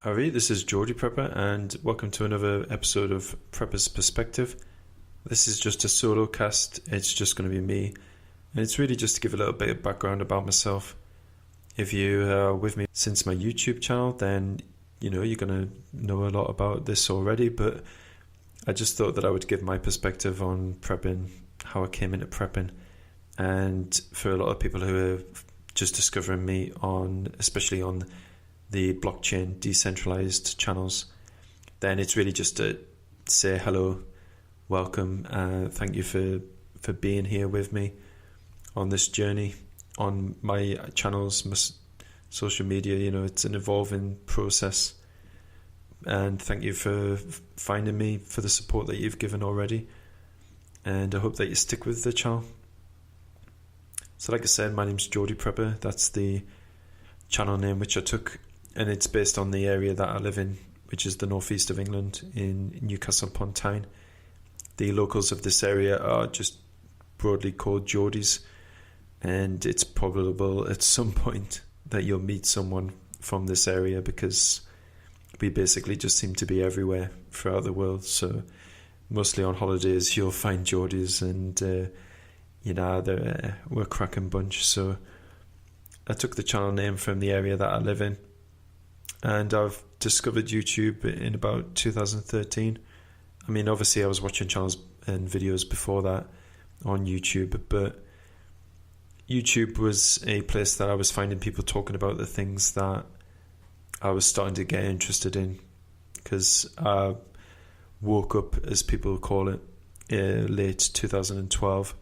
Howdy, this is Geordie Prepper, and welcome to another episode of Prepper's Perspective. This is just a solo cast, it's just going to be me, and it's really just to give a little bit of background about myself. If you are with me since my YouTube channel, then you're going to know a lot about this already, but I just thought that I would give my perspective on prepping, how I came into prepping, and for a lot of people who are just discovering me especially on the blockchain decentralized channels, then it's really just to say hello, welcome, thank you for being here with me on this journey on my channels, my social media. It's an evolving process, and thank you for finding me, for the support that you've given already, and I hope that you stick with the channel. So like I said, my name's Geordie Prepper. That's the channel name which I took, and it's based on the area that I live in, which is the northeast of England in Newcastle upon Tyne. The locals of this area are just broadly called Geordies, and it's probable at some point that you'll meet someone from this area, because we basically just seem to be everywhere throughout the world. So mostly on holidays you'll find Geordies, and we're a cracking bunch. So I took the channel name from the area that I live in, and I've discovered YouTube in about 2013. I mean, obviously I was watching channels and videos before that on YouTube, but YouTube was a place that I was finding people talking about the things that I was starting to get interested in, because I woke up, as people call it, late 2012,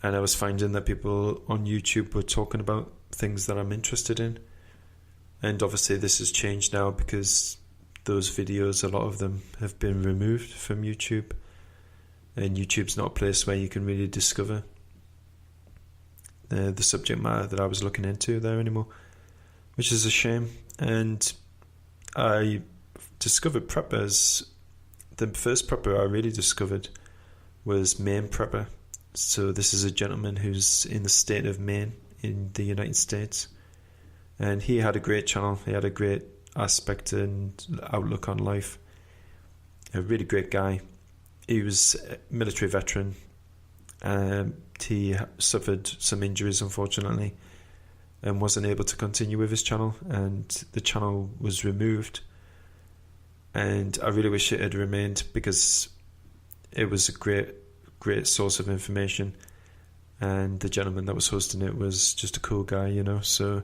and I was finding that people on YouTube were talking about things that I'm interested in. And obviously this has changed now, because those videos, a lot of them have been removed from YouTube, and YouTube's not a place where you can really discover the subject matter that I was looking into there anymore, which is a shame. And I discovered preppers. The first prepper I really discovered was Maine Prepper. So this is a gentleman who's in the state of Maine in the United States. And he had a great channel. He had a great aspect and outlook on life. A really great guy. He was a military veteran. He suffered some injuries, unfortunately, and wasn't able to continue with his channel, and the channel was removed. And I really wish it had remained, because it was a great source of information, and the gentleman that was hosting it was just a cool guy, So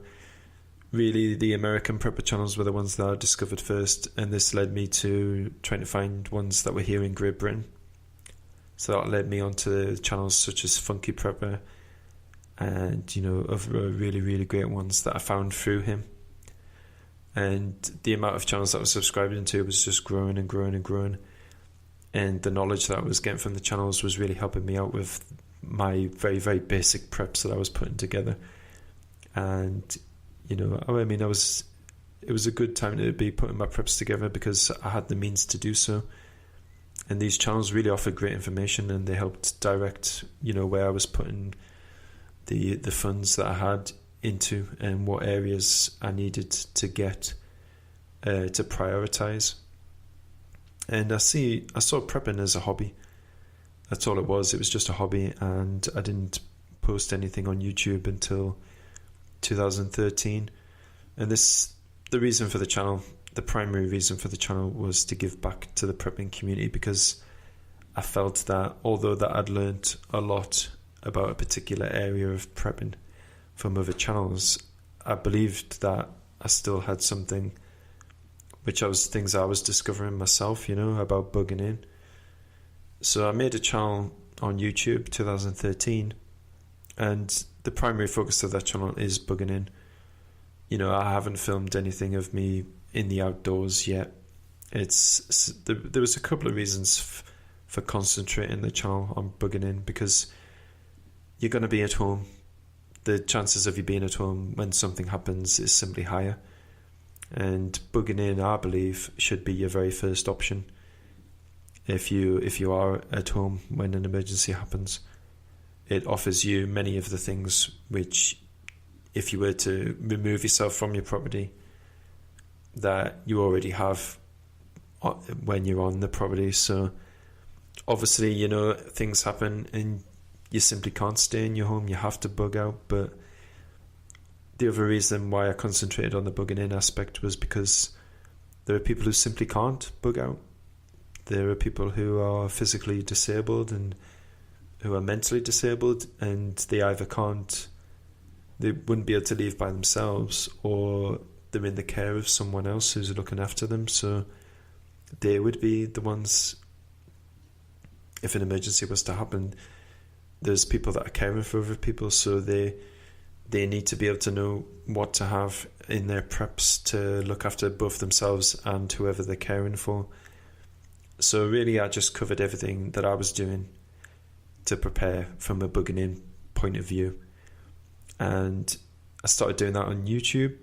really, the American prepper channels were the ones that I discovered first, and this led me to trying to find ones that were here in Great Britain. So that led me onto channels such as Funky Prepper, and other really, really great ones that I found through him. And the amount of channels that I was subscribing to was just growing and growing and growing, and the knowledge that I was getting from the channels was really helping me out with my very, very basic preps that I was putting together. And it was a good time to be putting my preps together, because I had the means to do so. And these channels really offered great information, and they helped direct, where I was putting the funds that I had into, and what areas I needed to get to prioritize. And I saw prepping as a hobby. That's all it was. It was just a hobby, and I didn't post anything on YouTube until 2013. And the reason for the channel, the primary reason for the channel, was to give back to the prepping community, because I felt that although that I'd learned a lot about a particular area of prepping from other channels, I believed that I still had something things I was discovering myself, about bugging in. So I made a channel on YouTube 2013, and the primary focus of that channel is bugging in. I haven't filmed anything of me in the outdoors yet. There was a couple of reasons for concentrating the channel on bugging in, because you're going to be at home. The chances of you being at home when something happens is simply higher, and bugging in, I believe, should be your very first option if you are at home when an emergency happens. It offers you many of the things which, if you were to remove yourself from your property, that you already have when you're on the property. So obviously, you know, things happen and you simply can't stay in your home. You have to bug out. But the other reason why I concentrated on the bugging in aspect was because there are people who simply can't bug out. There are people who are physically disabled and who are mentally disabled, and they either can't, they wouldn't be able to leave by themselves, or they're in the care of someone else who's looking after them. So they would be the ones, if an emergency was to happen, there's people that are caring for other people, so they need to be able to know what to have in their preps to look after both themselves and whoever they're caring for. So really, I just covered everything that I was doing to prepare from a bugging in point of view. And I started doing that on YouTube.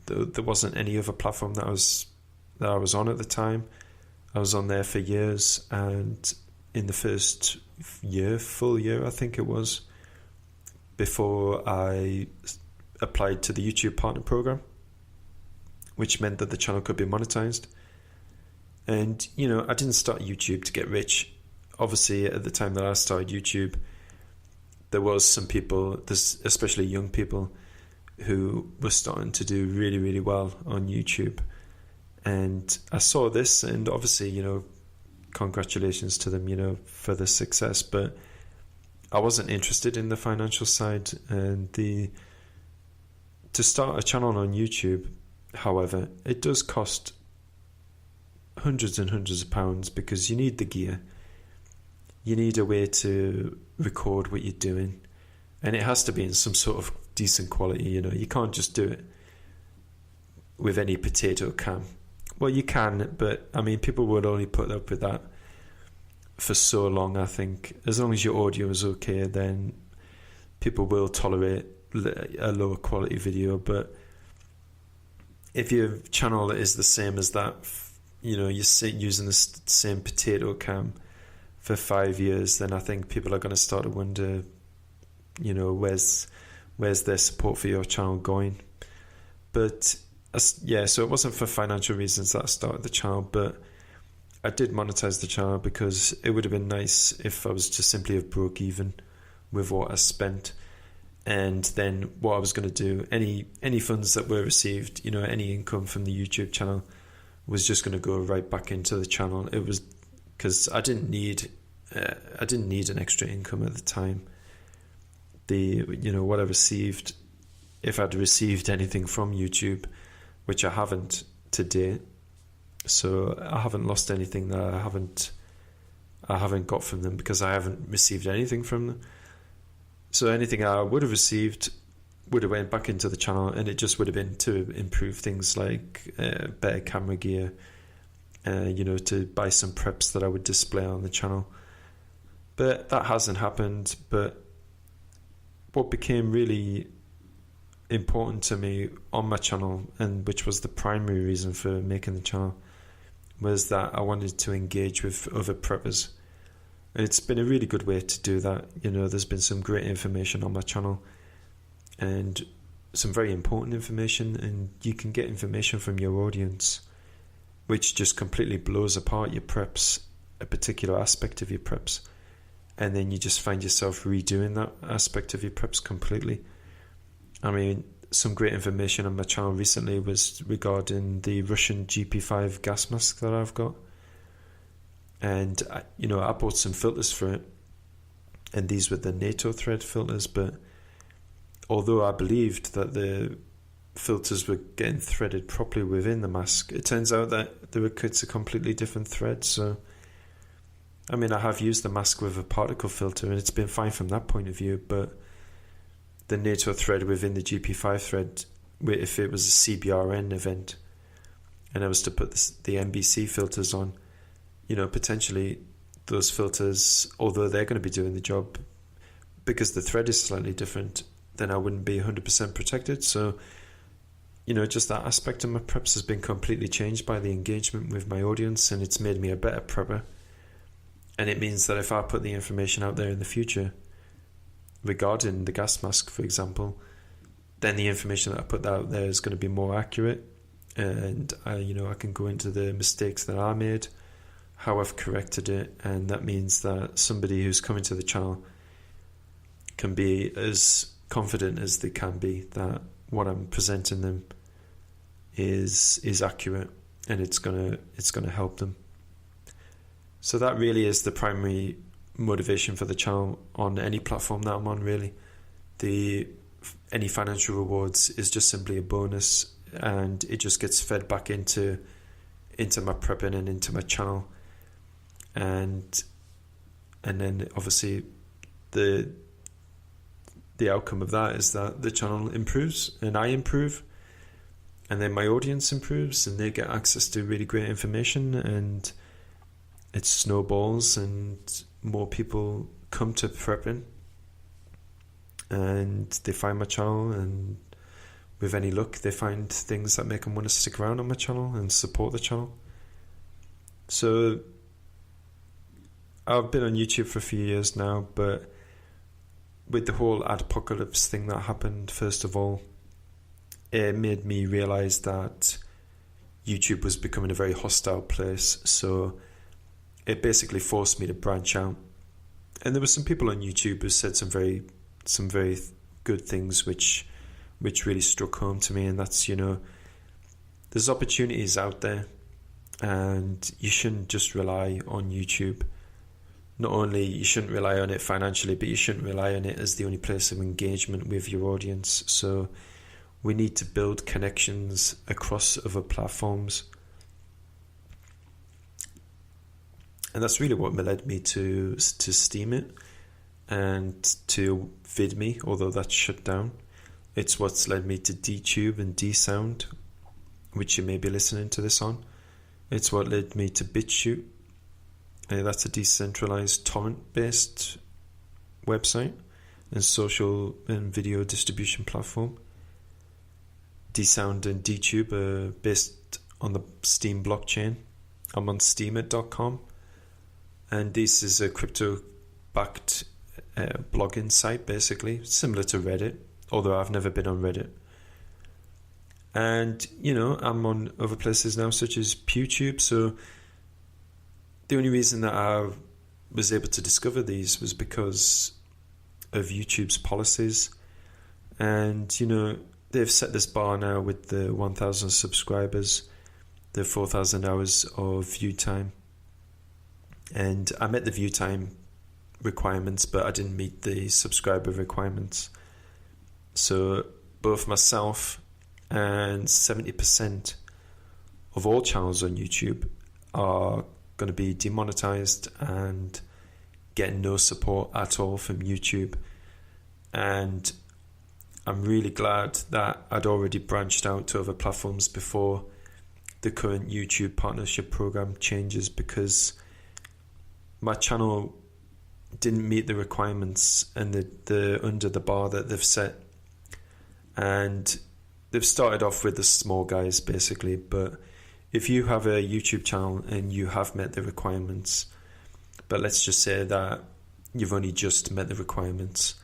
There wasn't any other platform that I was on at the time. I was on there for years, and in the first full year, I think it was, before I applied to the YouTube Partner Program, which meant that the channel could be monetized. And, you know, I didn't start YouTube to get rich. Obviously, at the time that I started YouTube, there was some people, especially young people, who were starting to do really, really well on YouTube. And I saw this, and obviously, you know, congratulations to them, you know, for the success. But I wasn't interested in the financial side. And to start a channel on YouTube, however, it does cost hundreds and hundreds of pounds, because you need the gear, you need a way to record what you're doing, and it has to be in some sort of decent quality. You know, you can't just do it with any potato cam. Well, you can, but I mean, people would only put up with that for so long. I think as long as your audio is okay, then people will tolerate a lower quality video. But if your channel is the same as that, you know, you're using the same potato cam for 5 years, then I think people are going to start to wonder, you know, where's their support for your channel going. But yeah, so it wasn't for financial reasons that I started the channel, but I did monetize the channel because it would have been nice if I was to simply have broke even with what I spent. And then what I was going to do, any funds that were received, you know, any income from the YouTube channel, was just going to go right back into the channel. It was because I didn't need an extra income at the time. What I received, if I'd received anything from YouTube, which I haven't to date, so I haven't lost anything that I haven't got from them, because I haven't received anything from them. So anything I would have received would have went back into the channel, and it just would have been to improve things like better camera gear, to buy some preps that I would display on the channel. But that hasn't happened. But what became really important to me on my channel, and which was the primary reason for making the channel, was that I wanted to engage with other preppers. And it's been a really good way to do that. You know, there's been some great information on my channel, and some very important information, and you can get information from your audience which just completely blows apart your preps, a particular aspect of your preps, and then you just find yourself redoing that aspect of your preps completely. I mean, some great information on my channel recently was regarding the Russian GP5 gas mask that I've got, and I bought some filters for it, and these were the NATO thread filters. But although I believed that the filters were getting threaded properly within the mask, it turns out that it's a completely different thread. So, I mean, I have used the mask with a particle filter, and it's been fine from that point of view. But the NATO thread within the GP5 thread, if it was a CBRN event, and I was to put the NBC filters on, potentially those filters, although they're going to be doing the job, because the thread is slightly different, then I wouldn't be 100% protected. So, just that aspect of my preps has been completely changed by the engagement with my audience, and it's made me a better prepper. And it means that if I put the information out there in the future regarding the gas mask, for example, then the information that I put out there is going to be more accurate, and I can go into the mistakes that I made, how I've corrected it, and that means that somebody who's coming to the channel can be as confident as they can be that what I'm presenting them is accurate, and it's gonna help them. So that really is the primary motivation for the channel on any platform that I'm on. Really, any financial rewards is just simply a bonus, and it just gets fed back into my prepping and into my channel, and then obviously the outcome of that is that the channel improves and I improve, and then my audience improves and they get access to really great information, and it snowballs and more people come to prepping and they find my channel, and with any luck they find things that make them want to stick around on my channel and support the channel. So I've been on YouTube for a few years now, but with the whole adpocalypse thing that happened, first of all, it made me realise that YouTube was becoming a very hostile place. So it basically forced me to branch out. And there were some people on YouTube who said some very good things which really struck home to me, and that's, there's opportunities out there, and you shouldn't just rely on YouTube. Not only you shouldn't rely on it financially, but you shouldn't rely on it as the only place of engagement with your audience. So we need to build connections across other platforms. And that's really what led me to Steam It and to VidMe, although that's shut down. It's what's led me to DTube and DSound, which you may be listening to this on. It's what led me to BitChute. That's a decentralized torrent-based website and social and video distribution platform. DSound and DTube are based on the Steam blockchain. I'm on steamit.com, and this is a crypto-backed blogging site, basically, similar to Reddit, although I've never been on Reddit. And, I'm on other places now, such as PewTube, so the only reason that I was able to discover these was because of YouTube's policies. And, they've set this bar now with the 1,000 subscribers, the 4,000 hours of view time. And I met the view time requirements, but I didn't meet the subscriber requirements. So both myself and 70% of all channels on YouTube are going to be demonetized and getting no support at all from YouTube. And I'm really glad that I'd already branched out to other platforms before the current YouTube partnership program changes, because my channel didn't meet the requirements and the under the bar that they've set. And they've started off with the small guys, basically, but if you have a YouTube channel and you have met the requirements, but let's just say that you've only just met the requirements,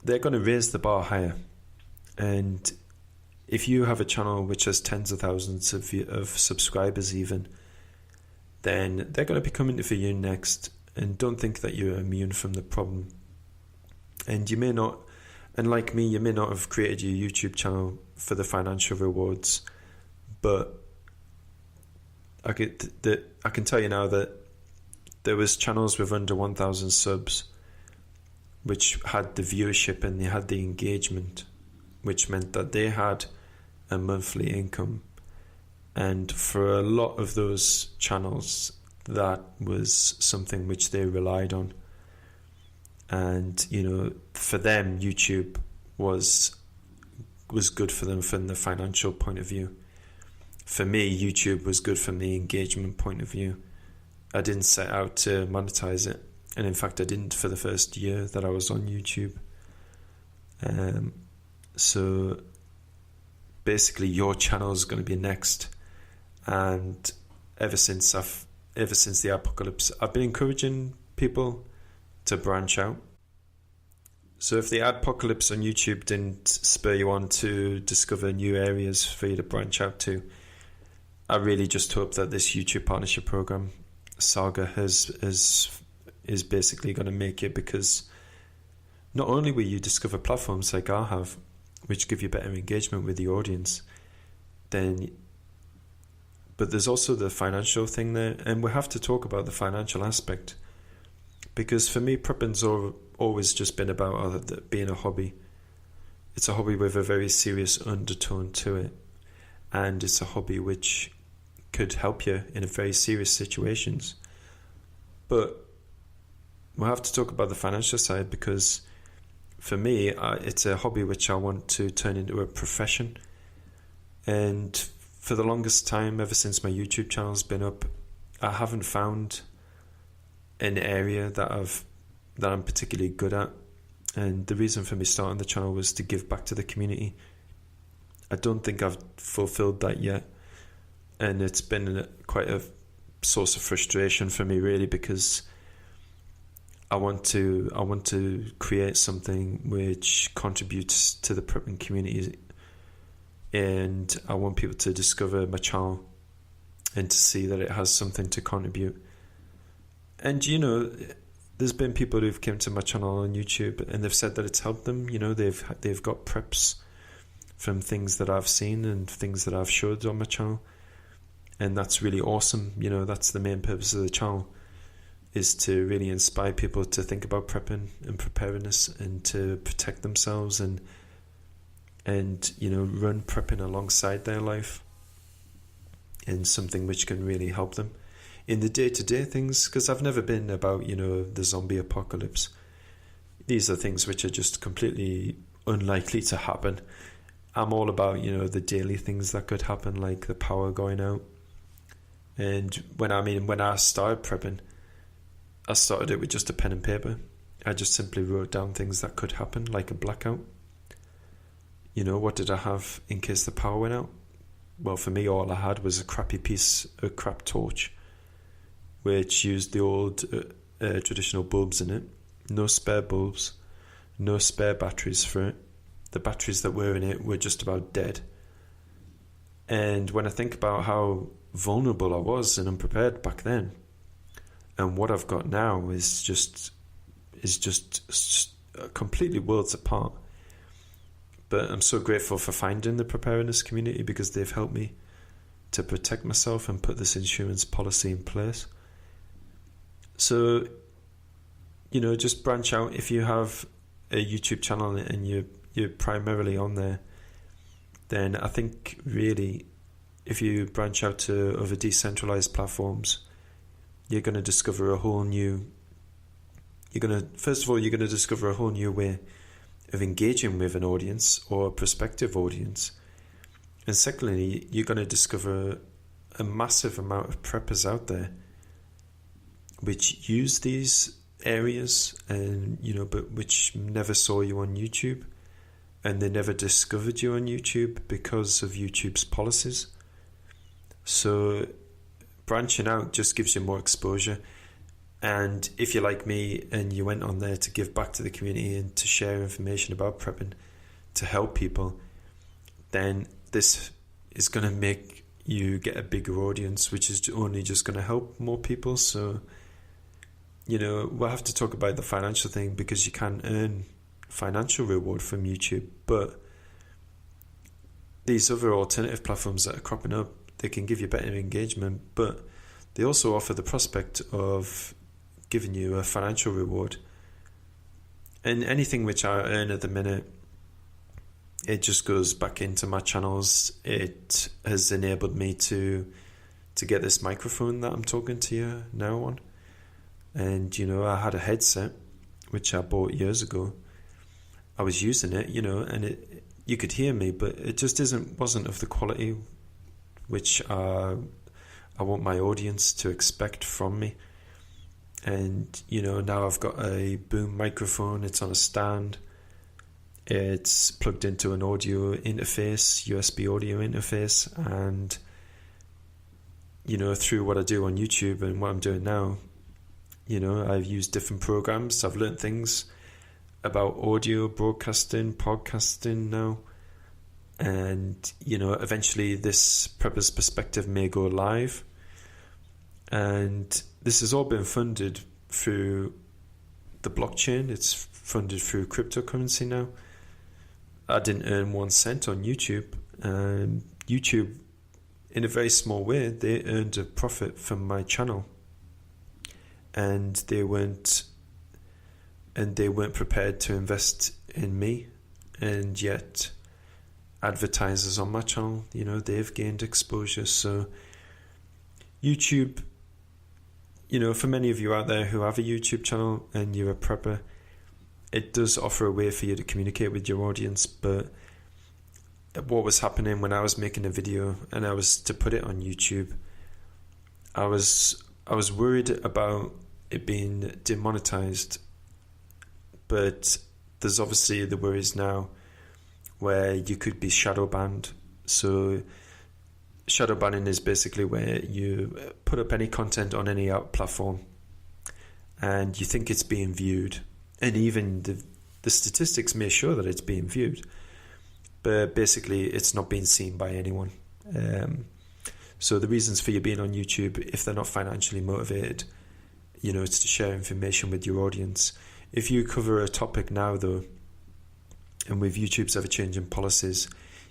they're going to raise the bar higher. And if you have a channel which has tens of thousands of subscribers even, then they're going to be coming for you next. And don't think that you're immune from the problem. And you may not, and like me, you may not have created your YouTube channel for the financial rewards, but I can tell you now that there was channels with under 1,000 subs which had the viewership and they had the engagement, which meant that they had a monthly income. And for a lot of those channels, that was something which they relied on. And, for them, YouTube was good for them from the financial point of view. For me, YouTube was good from the engagement point of view. I didn't set out to monetize it. And in fact, I didn't for the first year that I was on YouTube. So basically, your channel is going to be next. And ever since the apocalypse, I've been encouraging people to branch out. So if the adpocalypse on YouTube didn't spur you on to discover new areas for you to branch out to, I really just hope that this YouTube partnership program saga is basically going to make it, because not only will you discover platforms like I have, which give you better engagement with the audience, but there's also the financial thing there, and we have to talk about the financial aspect, because for me, prepping's always just been about being a hobby. It's a hobby with a very serious undertone to it, and it's a hobby which could help you in very serious situations. But we'll have to talk about the financial side, because for me, it's a hobby which I want to turn into a profession. And for the longest time, ever since my YouTube channel's been up, I haven't found an area that I'm particularly good at. And the reason for me starting the channel was to give back to the community. I don't think I've fulfilled that yet, and it's been quite a source of frustration for me, really, because I want to create something which contributes to the prepping community, and I want people to discover my channel and to see that it has something to contribute. And there's been people who've come to my channel on YouTube and they've said that it's helped them. They've got preps from things that I've seen and things that I've showed on my channel, and that's really awesome. That's the main purpose of the channel, is to really inspire people to think about prepping and preparedness and to protect themselves and run prepping alongside their life, and something which can really help them in the day-to-day things, because I've never been about the zombie apocalypse. These are things which are just completely unlikely to happen. I'm all about the daily things that could happen, like the power going out. And when I started prepping, I started it with just a pen and paper. I just simply wrote down things that could happen, like a blackout. What did I have in case the power went out? Well, for me, all I had was a crap torch, which used the old traditional bulbs in it. No spare bulbs, no spare batteries for it. The batteries that were in it were just about dead. And when I think about how vulnerable I was and unprepared back then, and what I've got now is just completely worlds apart. But I'm so grateful for finding the preparedness community, because they've helped me to protect myself and put this insurance policy in place. So, just branch out. If you have a YouTube channel and you're primarily on there, then I think really, if you branch out to other decentralized platforms, you're going to discover a whole new way of engaging with an audience or a prospective audience. And secondly, you're going to discover a massive amount of preppers out there which use these areas, and but which never saw you on YouTube, and they never discovered you on YouTube because of YouTube's policies. So branching out just gives you more exposure. And if you're like me and you went on there to give back to the community and to share information about prepping to help people, then this is going to make you get a bigger audience, which is only just going to help more people. So we'll have to talk about the financial thing, because you can earn financial reward from YouTube, but these other alternative platforms that are cropping up, they can give you better engagement, but they also offer the prospect of giving you a financial reward. And anything which I earn at the minute, it just goes back into my channels. It has enabled me to get this microphone that I'm talking to you now on. And I had a headset which I bought years ago. I was using it, and you could hear me, but it just wasn't of the quality which I want my audience to expect from me. And now I've got a boom microphone. It's on a stand. It's plugged into an audio interface, USB audio interface, and through what I do on YouTube and what I'm doing now, I've used different programs. I've learned things. about audio broadcasting, podcasting now. And, eventually this Prepper's Perspective may go live. And this has all been funded through the blockchain. It's funded through cryptocurrency now. I didn't earn 1 cent on YouTube. YouTube, in a very small way, they earned a profit from my channel. And they weren't prepared to invest in me. And yet advertisers on my channel, they've gained exposure. So YouTube, for many of you out there who have a YouTube channel and you're a prepper, it does offer a way for you to communicate with your audience. But what was happening when I was making a video and I was to put it on YouTube, I was worried about it being demonetized. But there's obviously the worries now where you could be shadow banned. So shadow banning is basically where you put up any content on any platform and you think it's being viewed, and even the statistics may show that it's being viewed, but basically it's not being seen by anyone. So the reasons for you being on YouTube, if they're not financially motivated, it's to share information with your audience. If you cover a topic now though, and with YouTube's ever-changing policies,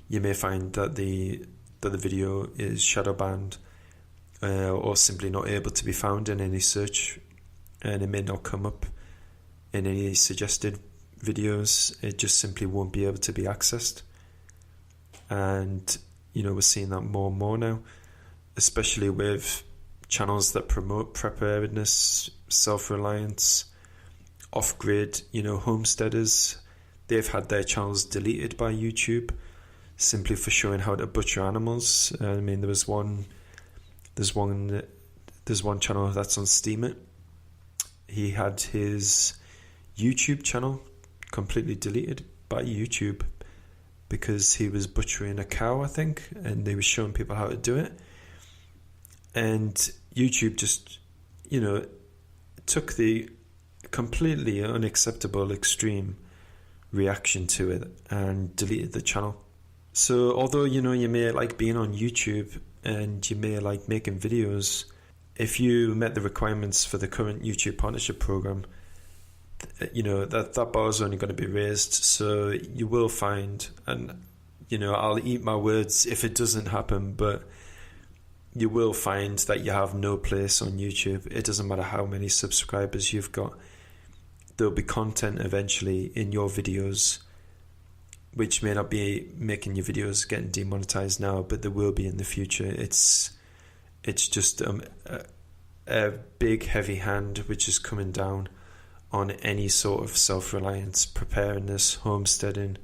you may find that the video is shadow banned or simply not able to be found in any search, and it may not come up in any suggested videos. It just simply won't be able to be accessed. And we're seeing that more and more now, especially with channels that promote preparedness, self-reliance, off-grid, homesteaders. They've had their channels deleted by YouTube simply for showing how to butcher animals. I mean, there's one channel that's on Steemit. He had his YouTube channel completely deleted by YouTube because he was butchering a cow, I think, and they were showing people how to do it. And YouTube just, took the completely unacceptable extreme reaction to it and deleted the channel. So although you may like being on YouTube and you may like making videos, if you met the requirements for the current YouTube partnership program, that bar is only going to be raised. So you will find, and I'll eat my words if it doesn't happen, but you will find that you have no place on YouTube. It doesn't matter how many subscribers you've got. There'll be content eventually in your videos which may not be making your videos getting demonetized now, but there will be in the future. It's just a big heavy hand which is coming down on any sort of self-reliance, preparedness, homesteading,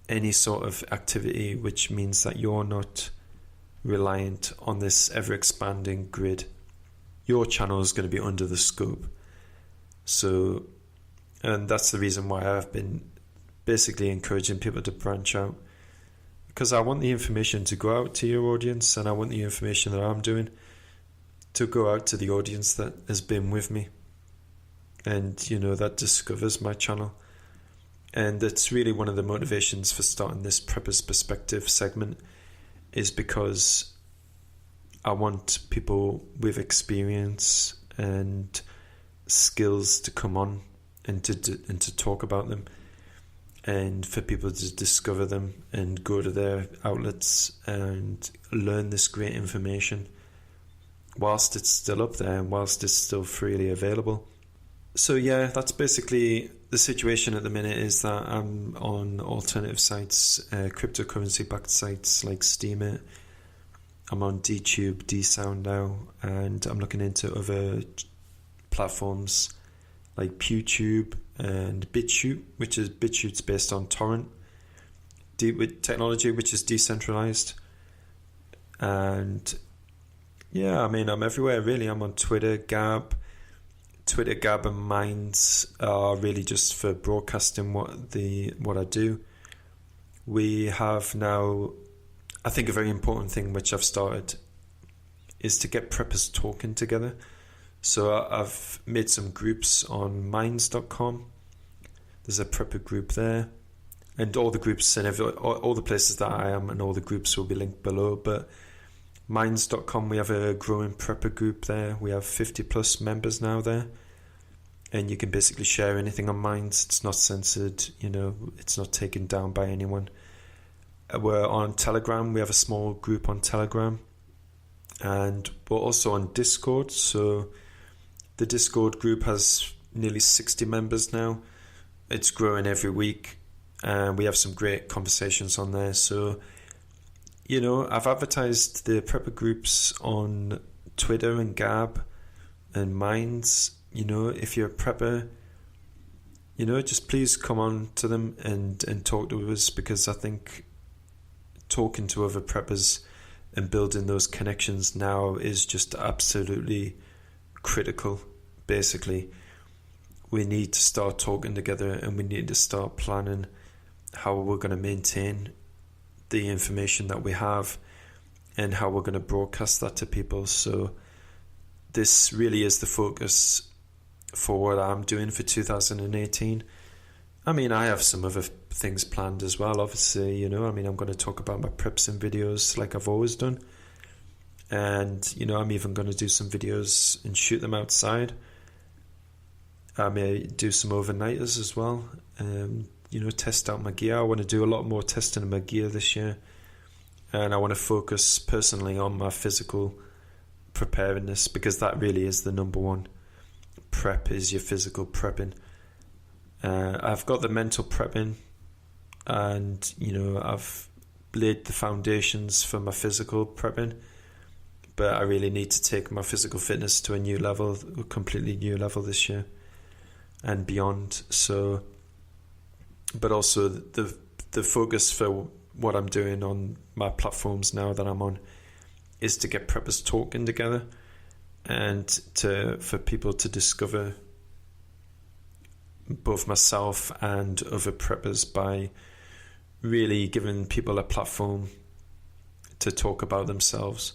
any sort of activity which means that you're not reliant on this ever-expanding grid. Your channel is going to be under the scope. So, and that's the reason why I've been basically encouraging people to branch out, because I want the information to go out to your audience, and I want the information that I'm doing to go out to the audience that has been with me and that discovers my channel. And that's really one of the motivations for starting this Prepper's Perspective segment, is because I want people with experience and skills to come on and to talk about them, and for people to discover them and go to their outlets and learn this great information whilst it's still up there and whilst it's still freely available. So yeah, that's basically the situation at the minute, is that I'm on alternative sites, cryptocurrency-backed sites like Steemit. I'm on DTube, DSound now, and I'm looking into other platforms like PewTube and BitChute, BitChute's based on torrent with technology, which is decentralized. And yeah, I mean, I'm everywhere really. I'm on Twitter, Gab, and Minds are really just for broadcasting what I do. We have now, I think a very important thing which I've started is to get preppers talking together. So I've made some groups on minds.com. There's a prepper group there, and all the groups and all the places that I am and all the groups will be linked below. But minds.com, we have a growing prepper group there. We have 50 plus members now there, and you can basically share anything on Minds. It's not censored, it's not taken down by anyone. We're on Telegram. We have a small group on Telegram, and we're also on Discord. So the Discord group has nearly 60 members now. It's growing every week, and we have some great conversations on there. So, I've advertised the prepper groups on Twitter and Gab and Minds. If you're a prepper, just please come on to them and talk to us, because I think talking to other preppers and building those connections now is just absolutely critical. Basically, we need to start talking together, and we need to start planning how we're going to maintain the information that we have and how we're going to broadcast that to people. So this really is the focus for what I'm doing for 2018. I mean, I have some other things planned as well, obviously, I'm going to talk about my preps and videos like I've always done. And, I'm even going to do some videos and shoot them outside. I may do some overnighters as well. Test out my gear. I want to do a lot more testing of my gear this year. And I want to focus personally on my physical preparedness, because that really is the number one. Prep is your physical prepping. I've got the mental prepping, and I've laid the foundations for my physical prepping, but I really need to take my physical fitness to a new level, a completely new level this year and beyond. So, but also the focus for what I'm doing on my platforms now that I'm on is to get preppers talking together, and for people to discover both myself and other preppers by really giving people a platform to talk about themselves,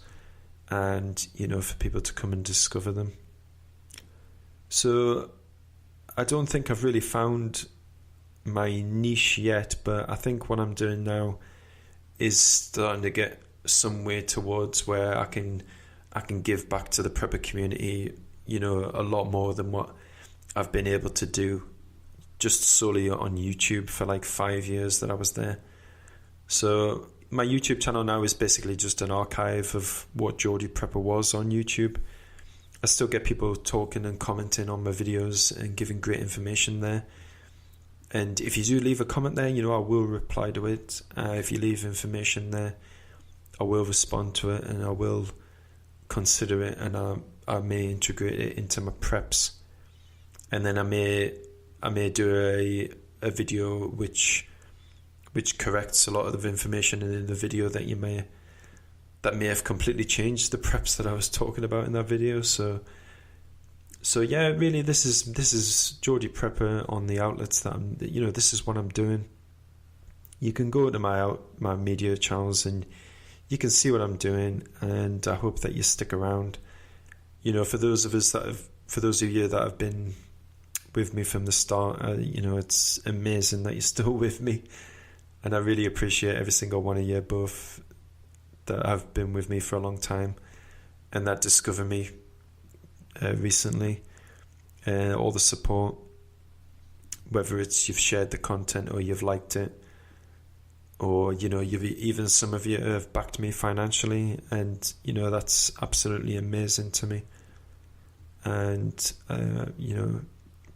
and for people to come and discover them. So I don't think I've really found my niche yet, but I think what I'm doing now is starting to get some way towards where I can give back to the prepper community, a lot more than what I've been able to do just solely on YouTube for like 5 years that I was there. So my YouTube channel now is basically just an archive of what Geordie Prepper was on YouTube. I still get people talking and commenting on my videos and giving great information there. And if you do leave a comment there, I will reply to it. If you leave information there, I will respond to it, and I will consider it, and I may integrate it into my preps. And then I may do a video which corrects a lot of the information in the video that may have completely changed the preps that I was talking about in that video. So yeah, really, this is Geordie Prepper on the outlets that I'm. This is what I'm doing. You can go to my media channels and you can see what I'm doing, and I hope that you stick around. For those of you that have been with me from the start, it's amazing that you're still with me, and I really appreciate every single one of you both that have been with me for a long time and that discover me recently, all the support, whether it's you've shared the content or you've liked it, or you've even some of you have backed me financially, and that's absolutely amazing to me. And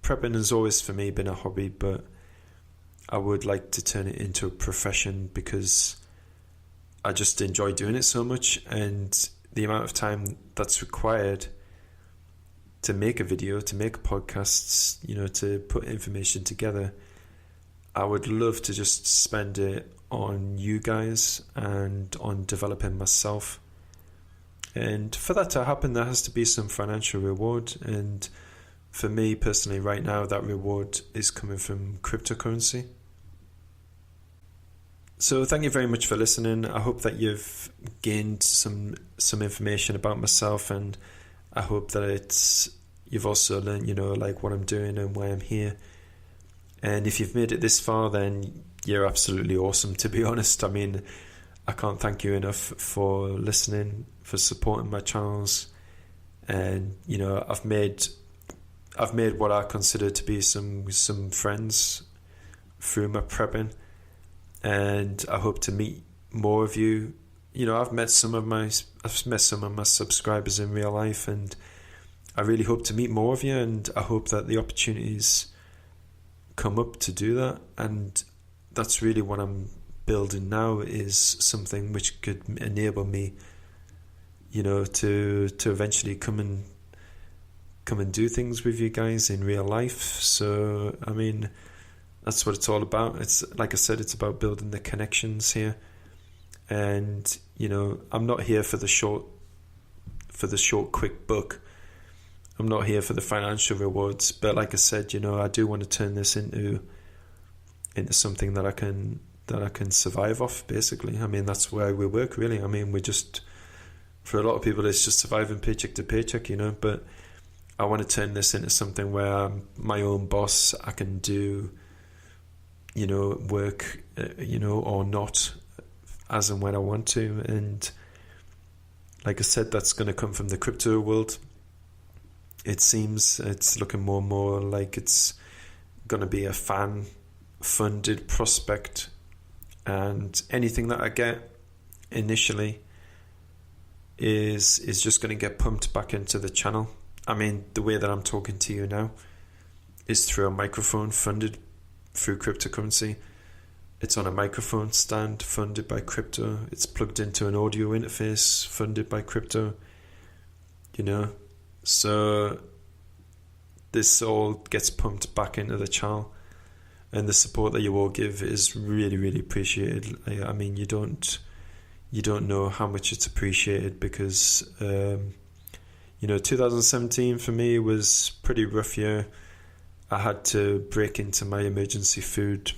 prepping has always for me been a hobby, but I would like to turn it into a profession, because I just enjoy doing it so much, and the amount of time that's required to make a video, to make podcasts, to put information together, I would love to just spend it on you guys and on developing myself. And for that to happen, there has to be some financial reward, and for me personally right now, that reward is coming from cryptocurrency. So thank you very much for listening. I hope that you've gained some information about myself, and I hope that you've also learned, like what I'm doing and why I'm here. And if you've made it this far, then you're absolutely awesome, to be honest. I mean, I can't thank you enough for listening, for supporting my channels. And, you know, I've made what I consider to be some friends through my prepping, and I hope to meet more of you. You know, I've met some of my subscribers in real life, and I really hope to meet more of you, and I hope that the opportunities come up to do that. And that's really what I'm building now, is something which could enable me, you know, to eventually come and do things with you guys in real life. So I mean, that's what it's all about. It's like I said, it's about building the connections here. And you know, I'm not here for the short quick buck. I'm not here for the financial rewards, but like I said, you know, I do want to turn this into something that I can survive off, basically. I mean, that's why we work, really. I mean, for a lot of people, it's just surviving paycheck to paycheck, you know, but I want to turn this into something where I'm my own boss. I can do, you know, work, you know, or not, as and when I want to. And like I said, that's going to come from the crypto world. It seems it's looking more and more like it's going to be a fan-funded prospect, and anything that I get initially is just going to get pumped back into the channel. I mean, the way that I'm talking to you now is through a microphone funded through cryptocurrency. It's on a microphone stand funded by crypto. It's plugged into an audio interface funded by crypto. You know, so this all gets pumped back into the channel, and the support that you all give is really, really appreciated. I mean, you don't know how much it's appreciated, because you know, 2017 for me was pretty rough year. I had to break into my emergency food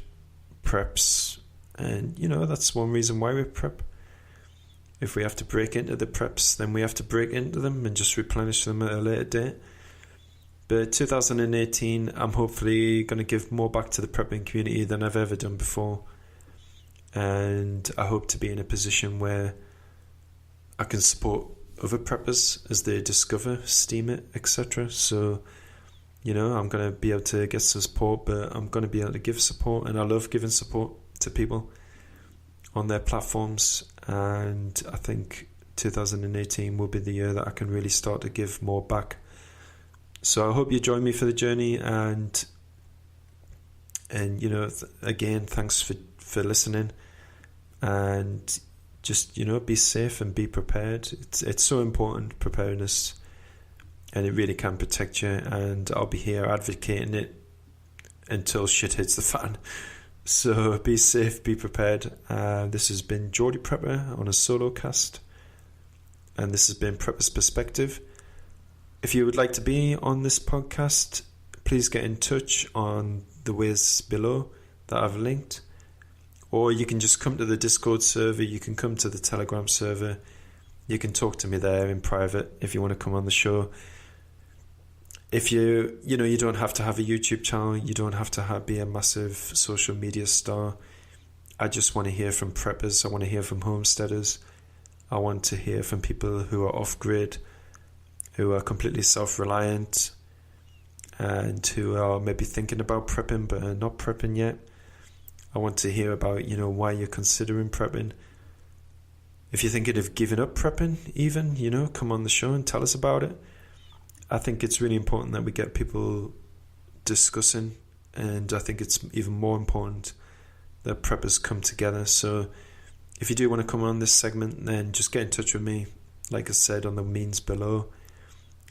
preps, and you know, that's one reason why we prep. If we have to break into the preps, then we have to break into them and just replenish them at a later date. But 2018, I'm hopefully going to give more back to the prepping community than I've ever done before. And I hope to be in a position where I can support other preppers as they discover Steam It, etc. So, you know, I'm going to be able to get support, but I'm going to be able to give support, and I love giving support to people on their platforms. And I think 2018 will be the year that I can really start to give more back. So I hope you join me for the journey, and you know, again, thanks for listening, and just, you know, be safe and be prepared. It's so important, preparedness, and it really can protect you. And I'll be here advocating it until shit hits the fan. So be safe, be prepared. This has been Geordie Prepper on a solo cast, and this has been Prepper's Perspective. If you would like to be on this podcast, please get in touch on the ways below that I've linked, or you can just come to the Discord server. You can come to the Telegram server. You can talk to me there in private if you want to come on the show. If you don't have to have a YouTube channel, you don't have to be a massive social media star. I just want to hear from preppers. I want to hear from homesteaders. I want to hear from people who are off-grid, who are completely self-reliant, and who are maybe thinking about prepping but are not prepping yet. I want to hear about, you know, why you're considering prepping. If you're thinking of giving up prepping even, you know, come on the show and tell us about it. I think it's really important that we get people discussing, and I think it's even more important that preppers come together. So if you do want to come on this segment, then just get in touch with me, like I said, on the means below,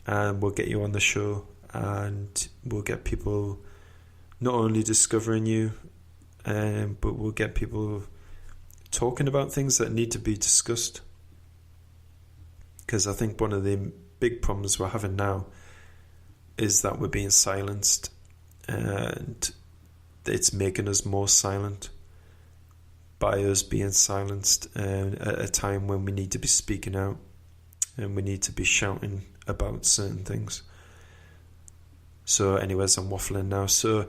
and we'll get you on the show, and we'll get people not only discovering you, but we'll get people talking about things that need to be discussed. Because I think one of the big problems we're having now is that we're being silenced, and it's making us more silent by us being silenced at a time when we need to be speaking out and we need to be shouting about certain things. So anyways, I'm waffling now. So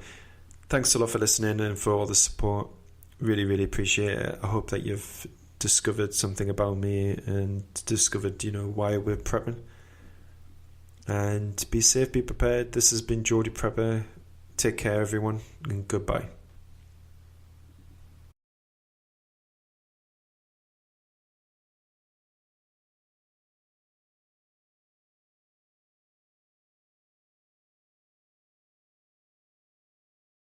thanks a lot for listening and for all the support. Really, really appreciate it. I hope that you've discovered something about me and discovered, why we're prepping. And be safe, be prepared. This has been Geordie Prepper. Take care, everyone, and goodbye.